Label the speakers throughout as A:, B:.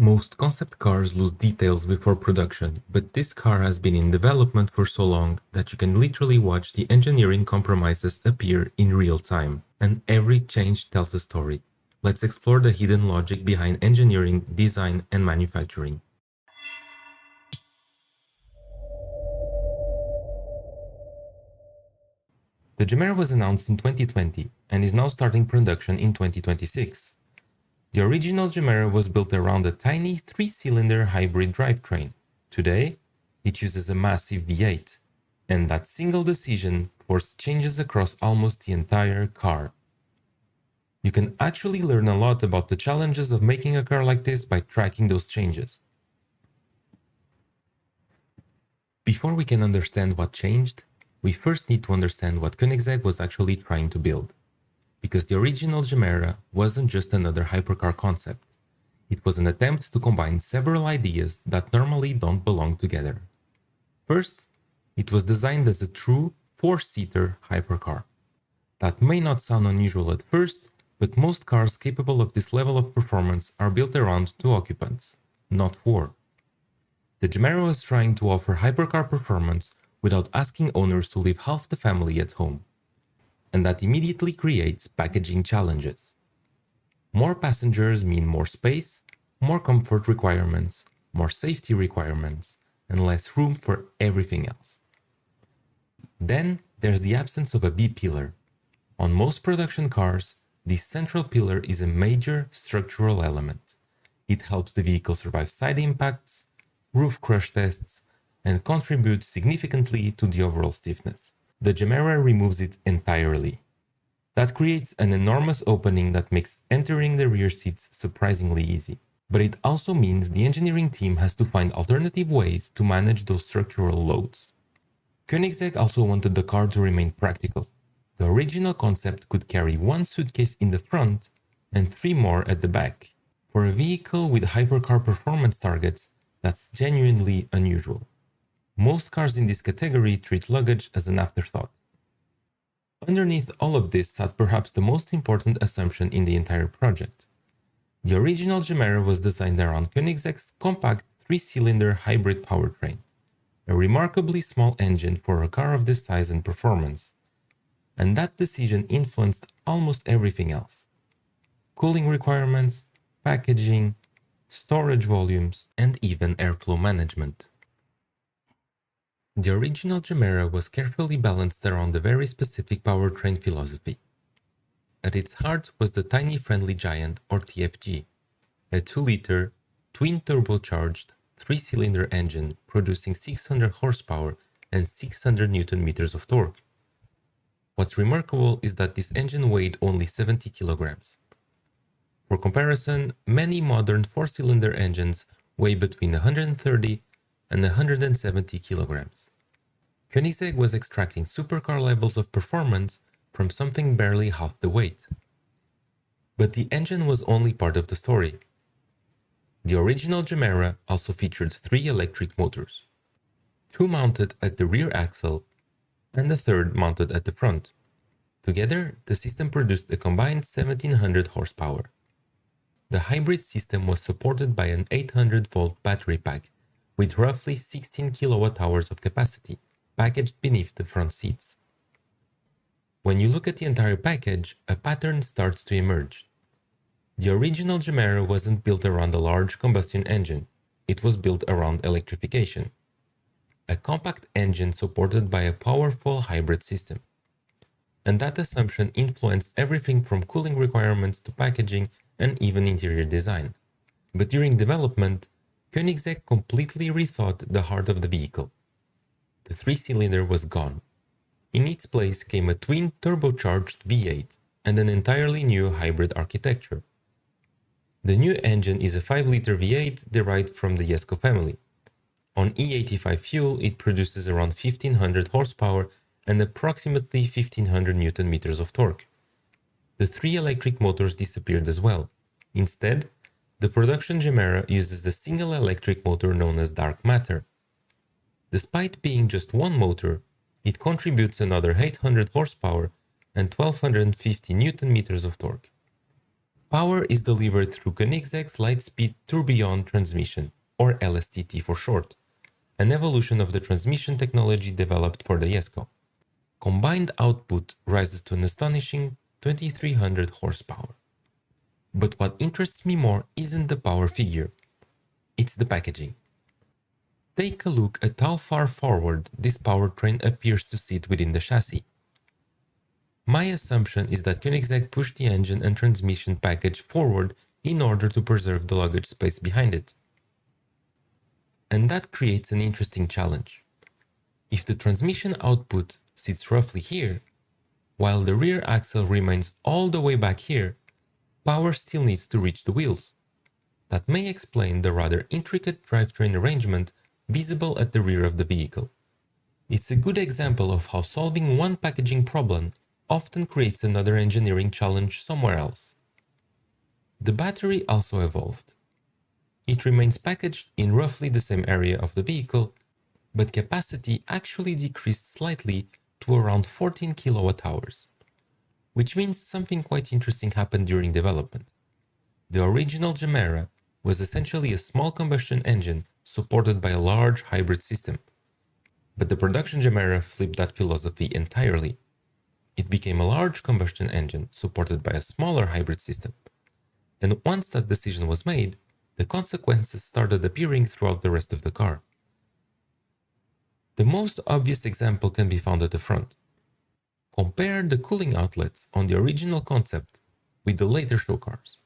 A: Most concept cars lose details before production, but this car has been in development for so long that you can literally watch the engineering compromises appear in real time, and every change tells a story. Let's explore the hidden logic behind engineering, design, and manufacturing. The Gemera was announced in 2020 and is now starting production in 2026. The original Gemera was built around a tiny 3-cylinder hybrid drivetrain. Today, it uses a massive V8, and that single decision forced changes across almost the entire car. You can actually learn a lot about the challenges of making a car like this by tracking those changes. Before we can understand what changed, we first need to understand what Koenigsegg was actually trying to build. Because the original Gemera wasn't just another hypercar concept. It was an attempt to combine several ideas that normally don't belong together. First, it was designed as a true 4-seater hypercar. That may not sound unusual at first, but most cars capable of this level of performance are built around 2 occupants, not 4. The Gemera was trying to offer hypercar performance without asking owners to leave half the family at home. And that immediately creates packaging challenges. More passengers mean more space, more comfort requirements, more safety requirements, and less room for everything else. Then there's the absence of a B-pillar. On most production cars, this central pillar is a major structural element. It helps the vehicle survive side impacts, roof crush tests, and contributes significantly to the overall stiffness. The Gemera removes it entirely. That creates an enormous opening that makes entering the rear seats surprisingly easy. But it also means the engineering team has to find alternative ways to manage those structural loads. Koenigsegg also wanted the car to remain practical. The original concept could carry 1 suitcase in the front and 3 more at the back. For a vehicle with hypercar performance targets, that's genuinely unusual. Most cars in this category treat luggage as an afterthought. Underneath all of this sat perhaps the most important assumption in the entire project. The original Gemera was designed around Koenigsegg's compact 3-cylinder hybrid powertrain, a remarkably small engine for a car of this size and performance. And that decision influenced almost everything else. Cooling requirements, packaging, storage volumes, and even airflow management. The original Gemera was carefully balanced around a very specific powertrain philosophy. At its heart was the tiny friendly giant, or TFG, a 2-liter, twin-turbocharged, 3-cylinder engine producing 600 horsepower and 600 Nm of torque. What's remarkable is that this engine weighed only 70 kilograms. For comparison, many modern 4-cylinder engines weigh between 130 and 170 kilograms. Koenigsegg was extracting supercar levels of performance from something barely half the weight. But the engine was only part of the story. The original Gemera also featured 3 electric motors, 2 mounted at the rear axle and a 3rd mounted at the front. Together, the system produced a combined 1700 horsepower. The hybrid system was supported by an 800-volt battery pack with roughly 16 kilowatt-hours of capacity, packaged beneath the front seats. When you look at the entire package, a pattern starts to emerge. The original Gemera wasn't built around a large combustion engine, it was built around electrification. A compact engine supported by a powerful hybrid system. And that assumption influenced everything from cooling requirements to packaging and even interior design. But during development, Koenigsegg completely rethought the heart of the vehicle. The 3-cylinder was gone. In its place came a twin-turbocharged V8 and an entirely new hybrid architecture. The new engine is a 5-liter V8 derived from the Jesko family. On E85 fuel, it produces around 1500 horsepower and approximately 1500 Nm of torque. The 3 electric motors disappeared as well. Instead, the production Gemera uses a single electric motor known as dark matter. Despite being just one motor, it contributes another 800 horsepower and 1250 Nm of torque. Power is delivered through Koenigsegg's light-speed tourbillon transmission, or LSTT for short, an evolution of the transmission technology developed for the Jesko. Combined output rises to an astonishing 2300 horsepower. But what interests me more isn't the power figure, it's the packaging. Take a look at how far forward this powertrain appears to sit within the chassis. My assumption is that Koenigsegg pushed the engine and transmission package forward in order to preserve the luggage space behind it. And that creates an interesting challenge. If the transmission output sits roughly here, while the rear axle remains all the way back here, power still needs to reach the wheels. That may explain the rather intricate drivetrain arrangement visible at the rear of the vehicle. It's a good example of how solving one packaging problem often creates another engineering challenge somewhere else. The battery also evolved. It remains packaged in roughly the same area of the vehicle, but capacity actually decreased slightly to around 14 kWh, which means something quite interesting happened during development. The original Gemera was essentially a small combustion engine supported by a large hybrid system. But the production Gemera flipped that philosophy entirely. It became a large combustion engine supported by a smaller hybrid system. And once that decision was made, the consequences started appearing throughout the rest of the car. The most obvious example can be found at the front. Compare the cooling outlets on the original concept with the later show cars.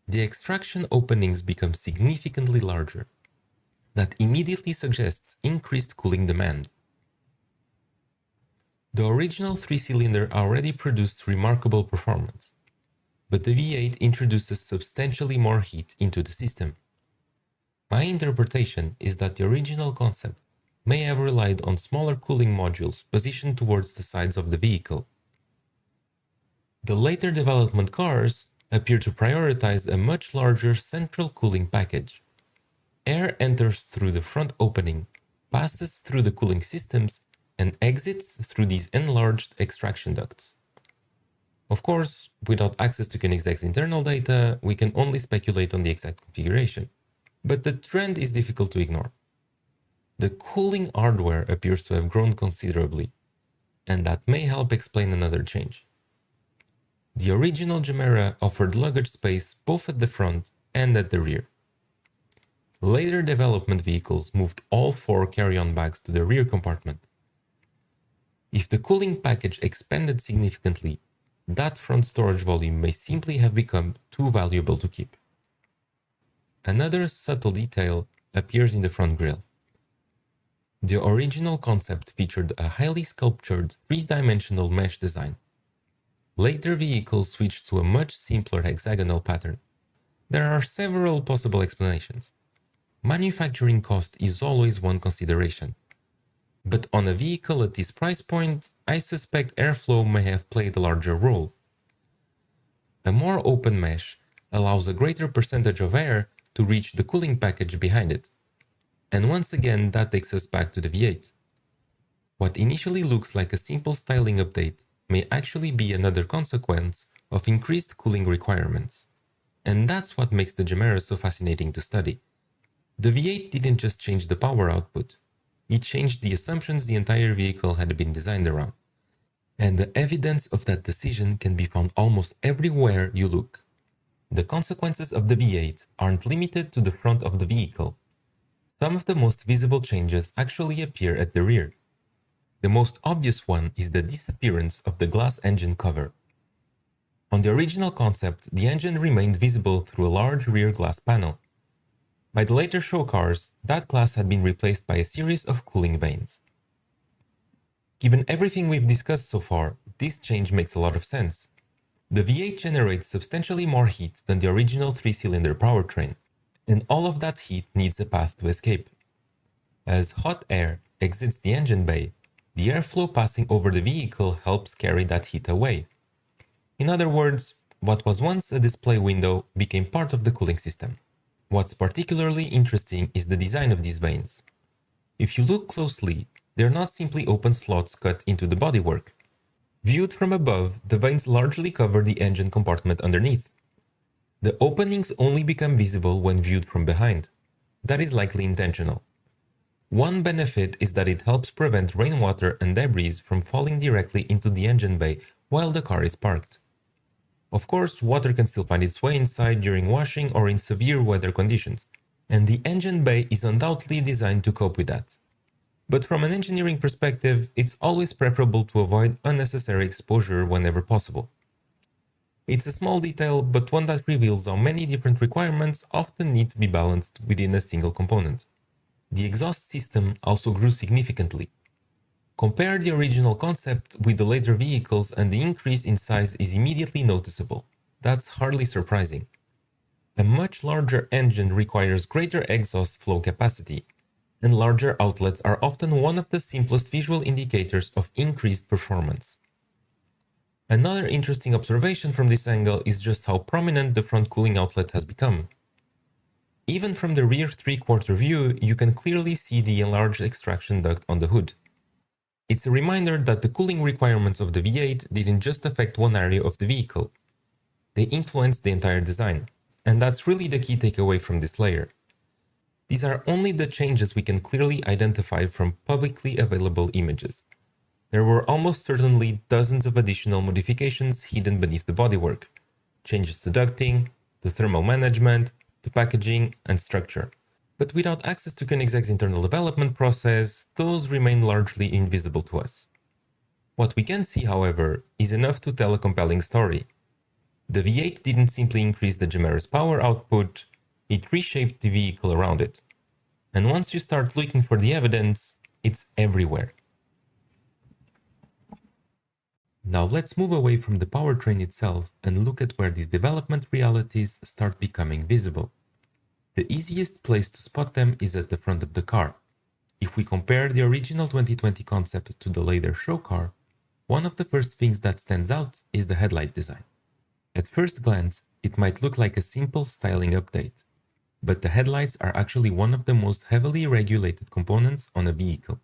A: The extraction openings become significantly larger. That immediately suggests increased cooling demand. The original 3-cylinder already produced remarkable performance, but the V8 introduces substantially more heat into the system. My interpretation is that the original concept may have relied on smaller cooling modules positioned towards the sides of the vehicle. The later development cars appear to prioritize a much larger central cooling package. Air enters through the front opening, passes through the cooling systems, and exits through these enlarged extraction ducts. Of course, without access to Koenigsegg's internal data, we can only speculate on the exact configuration. But the trend is difficult to ignore. The cooling hardware appears to have grown considerably, and that may help explain another change. The original Gemera offered luggage space both at the front and at the rear. Later development vehicles moved all 4 carry-on bags to the rear compartment. If the cooling package expanded significantly, that front storage volume may simply have become too valuable to keep. Another subtle detail appears in the front grille. The original concept featured a highly sculptured 3-dimensional mesh design. Later vehicles switched to a much simpler hexagonal pattern. There are several possible explanations. Manufacturing cost is always one consideration. But on a vehicle at this price point, I suspect airflow may have played a larger role. A more open mesh allows a greater percentage of air to reach the cooling package behind it. And once again, that takes us back to the V8. What initially looks like a simple styling update may actually be another consequence of increased cooling requirements. And that's what makes the Gemera so fascinating to study. The V8 didn't just change the power output, it changed the assumptions the entire vehicle had been designed around. And the evidence of that decision can be found almost everywhere you look. The consequences of the V8 aren't limited to the front of the vehicle. Some of the most visible changes actually appear at the rear. The most obvious one is the disappearance of the glass engine cover. On the original concept, the engine remained visible through a large rear glass panel. By the later show cars, that glass had been replaced by a series of cooling vanes. Given everything we've discussed so far, this change makes a lot of sense. The V8 generates substantially more heat than the original 3-cylinder powertrain, and all of that heat needs a path to escape. As hot air exits the engine bay, the airflow passing over the vehicle helps carry that heat away. In other words, what was once a display window became part of the cooling system. What's particularly interesting is the design of these vanes. If you look closely, they're not simply open slots cut into the bodywork. Viewed from above, the vanes largely cover the engine compartment underneath. The openings only become visible when viewed from behind. That is likely intentional. One benefit is that it helps prevent rainwater and debris from falling directly into the engine bay while the car is parked. Of course, water can still find its way inside during washing or in severe weather conditions, and the engine bay is undoubtedly designed to cope with that. But from an engineering perspective, it's always preferable to avoid unnecessary exposure whenever possible. It's a small detail, but one that reveals how many different requirements often need to be balanced within a single component. The exhaust system also grew significantly. Compare the original concept with the later vehicles and the increase in size is immediately noticeable. That's hardly surprising. A much larger engine requires greater exhaust flow capacity, and larger outlets are often one of the simplest visual indicators of increased performance. Another interesting observation from this angle is just how prominent the front cooling outlet has become. Even from the rear three-quarter view, you can clearly see the enlarged extraction duct on the hood. It's a reminder that the cooling requirements of the V8 didn't just affect one area of the vehicle. They influenced the entire design, and that's really the key takeaway from this layer. These are only the changes we can clearly identify from publicly available images. There were almost certainly dozens of additional modifications hidden beneath the bodywork. Changes to ducting, to thermal management, to packaging and structure. But without access to Koenigsegg's internal development process, those remain largely invisible to us. What we can see, however, is enough to tell a compelling story. The V8 didn't simply increase the Gemera's power output, it reshaped the vehicle around it. And once you start looking for the evidence, it's everywhere. Now let's move away from the powertrain itself and look at where these development realities start becoming visible. The easiest place to spot them is at the front of the car. If we compare the original 2020 concept to the later show car, one of the first things that stands out is the headlight design. At first glance, it might look like a simple styling update, but the headlights are actually one of the most heavily regulated components on a vehicle.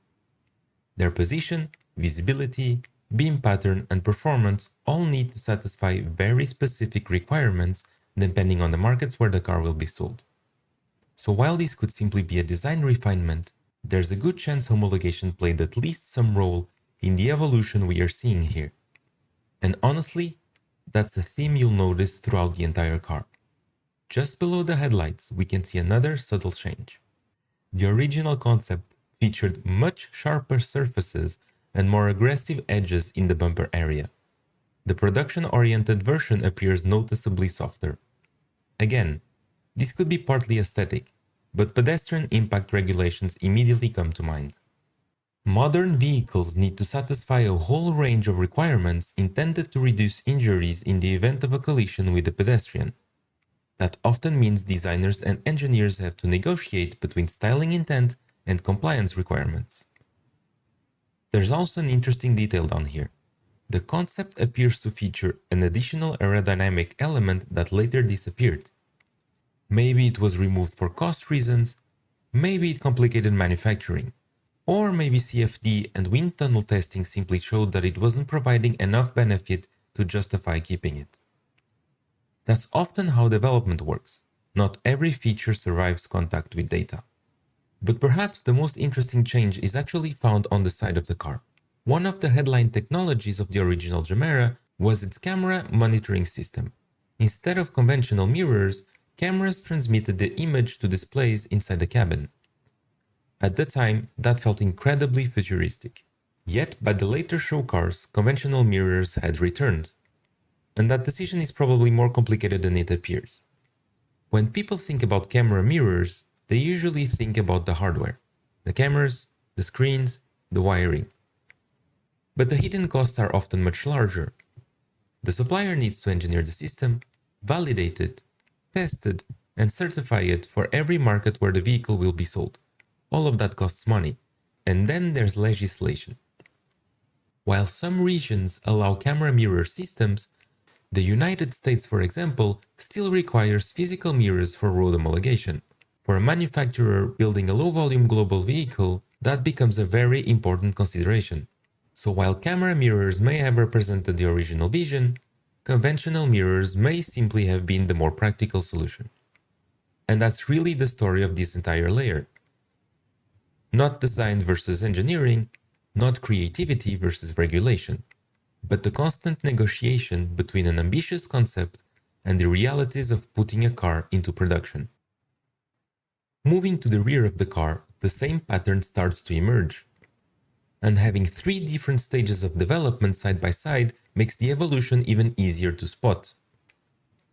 A: Their position, visibility, beam pattern and performance all need to satisfy very specific requirements depending on the markets where the car will be sold. So while this could simply be a design refinement, there's a good chance homologation played at least some role in the evolution we are seeing here. And honestly, that's a theme you'll notice throughout the entire car. Just below the headlights, we can see another subtle change. The original concept featured much sharper surfaces and more aggressive edges in the bumper area. The production-oriented version appears noticeably softer. Again, this could be partly aesthetic, but pedestrian impact regulations immediately come to mind. Modern vehicles need to satisfy a whole range of requirements intended to reduce injuries in the event of a collision with a pedestrian. That often means designers and engineers have to negotiate between styling intent and compliance requirements. There's also an interesting detail down here. The concept appears to feature an additional aerodynamic element that later disappeared. Maybe it was removed for cost reasons, maybe it complicated manufacturing, or maybe CFD and wind tunnel testing simply showed that it wasn't providing enough benefit to justify keeping it. That's often how development works. Not every feature survives contact with data. But perhaps the most interesting change is actually found on the side of the car. One of the headline technologies of the original Gemera was its camera monitoring system. Instead of conventional mirrors, cameras transmitted the image to displays inside the cabin. At the time, that felt incredibly futuristic. Yet, by the later show cars, conventional mirrors had returned. And that decision is probably more complicated than it appears. When people think about camera mirrors, they usually think about the hardware, the cameras, the screens, the wiring. But the hidden costs are often much larger. The supplier needs to engineer the system, validate it, test it, and certify it for every market where the vehicle will be sold. All of that costs money. And then there's legislation. While some regions allow camera mirror systems, the United States, for example, still requires physical mirrors for road homologation. For a manufacturer building a low-volume global vehicle, that becomes a very important consideration. So while camera mirrors may have represented the original vision, conventional mirrors may simply have been the more practical solution. And that's really the story of this entire layer. Not design versus engineering, not creativity versus regulation, but the constant negotiation between an ambitious concept and the realities of putting a car into production. Moving to the rear of the car, the same pattern starts to emerge. And having 3 different stages of development side by side makes the evolution even easier to spot.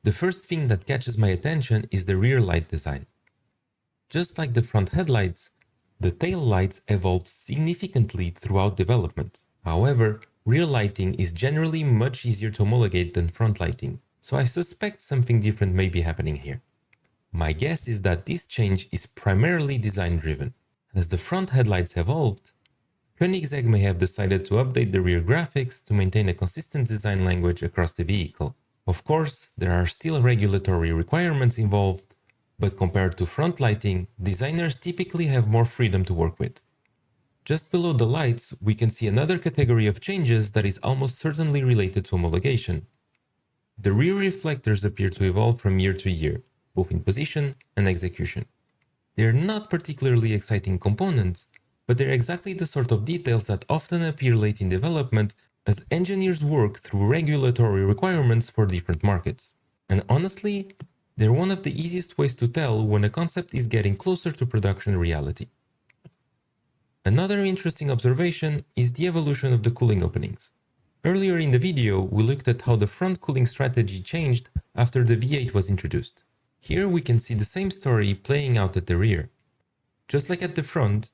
A: The first thing that catches my attention is the rear light design. Just like the front headlights, the tail lights evolved significantly throughout development. However, rear lighting is generally much easier to homologate than front lighting, so I suspect something different may be happening here. My guess is that this change is primarily design-driven. As the front headlights evolved, Koenigsegg may have decided to update the rear graphics to maintain a consistent design language across the vehicle. Of course, there are still regulatory requirements involved, but compared to front lighting, designers typically have more freedom to work with. Just below the lights, we can see another category of changes that is almost certainly related to homologation. The rear reflectors appear to evolve from year to year, both in position and execution. They are not particularly exciting components, but they're exactly the sort of details that often appear late in development as engineers work through regulatory requirements for different markets. And honestly, they're one of the easiest ways to tell when a concept is getting closer to production reality. Another interesting observation is the evolution of the cooling openings. Earlier in the video, we looked at how the front cooling strategy changed after the V8 was introduced. Here we can see the same story playing out at the rear. Just like at the front,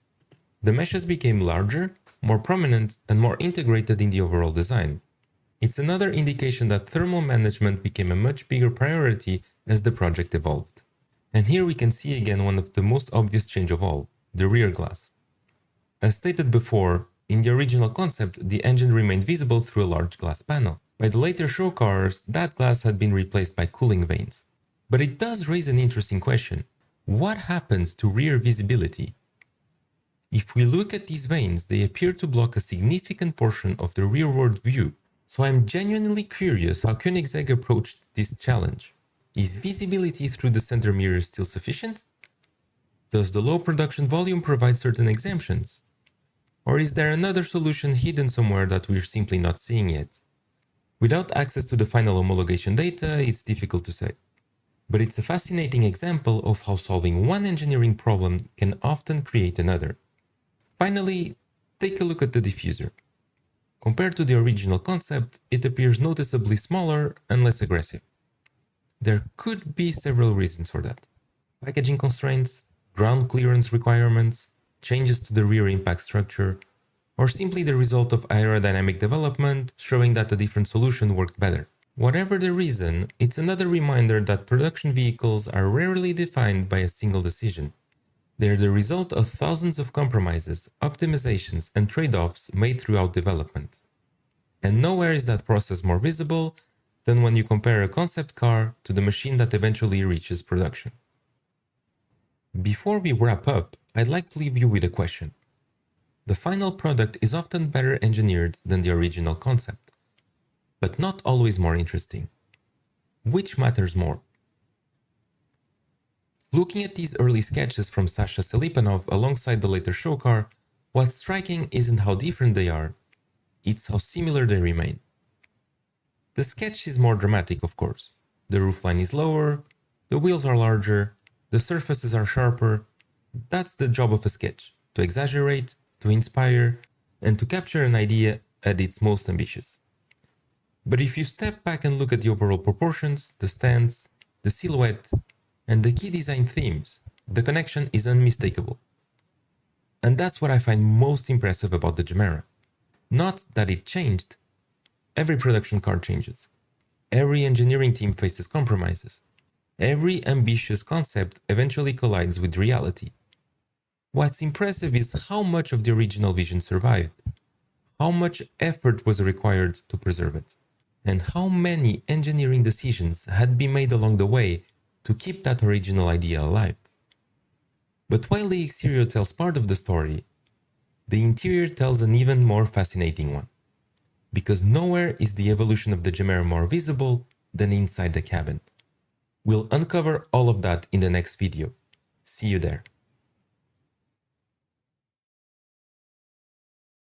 A: the meshes became larger, more prominent, and more integrated in the overall design. It's another indication that thermal management became a much bigger priority as the project evolved. And here we can see again one of the most obvious change of all, the rear glass. As stated before, in the original concept, the engine remained visible through a large glass panel. By the later show cars, that glass had been replaced by cooling vanes. But it does raise an interesting question. What happens to rear visibility? If we look at these vanes, they appear to block a significant portion of the rearward view. So I'm genuinely curious how Koenigsegg approached this challenge. Is visibility through the center mirror still sufficient? Does the low production volume provide certain exemptions? Or is there another solution hidden somewhere that we're simply not seeing yet? Without access to the final homologation data, it's difficult to say. But it's a fascinating example of how solving one engineering problem can often create another. Finally, take a look at the diffuser. Compared to the original concept, it appears noticeably smaller and less aggressive. There could be several reasons for that. Packaging constraints, ground clearance requirements, changes to the rear impact structure, or simply the result of aerodynamic development showing that a different solution worked better. Whatever the reason, it's another reminder that production vehicles are rarely defined by a single decision. They're the result of thousands of compromises, optimizations, and trade-offs made throughout development. And nowhere is that process more visible than when you compare a concept car to the machine that eventually reaches production. Before we wrap up, I'd like to leave you with a question. The final product is often better engineered than the original concept, but not always more interesting. Which matters more? Looking at these early sketches from Sasha Selipanov alongside the later show car, what's striking isn't how different they are, it's how similar they remain. The sketch is more dramatic, of course. The roofline is lower, the wheels are larger, the surfaces are sharper. That's the job of a sketch, to exaggerate, to inspire, and to capture an idea at its most ambitious. But if you step back and look at the overall proportions, the stance, the silhouette, and the key design themes, the connection is unmistakable. And that's what I find most impressive about the Gemera. Not that it changed. Every production car changes. Every engineering team faces compromises. Every ambitious concept eventually collides with reality. What's impressive is how much of the original vision survived, how much effort was required to preserve it, and how many engineering decisions had been made along the way to keep that original idea alive. But while the exterior tells part of the story, The interior tells an even more fascinating one, because nowhere is the evolution of the Gemera more visible than inside the cabin. We'll uncover all of that in the next video. See you there.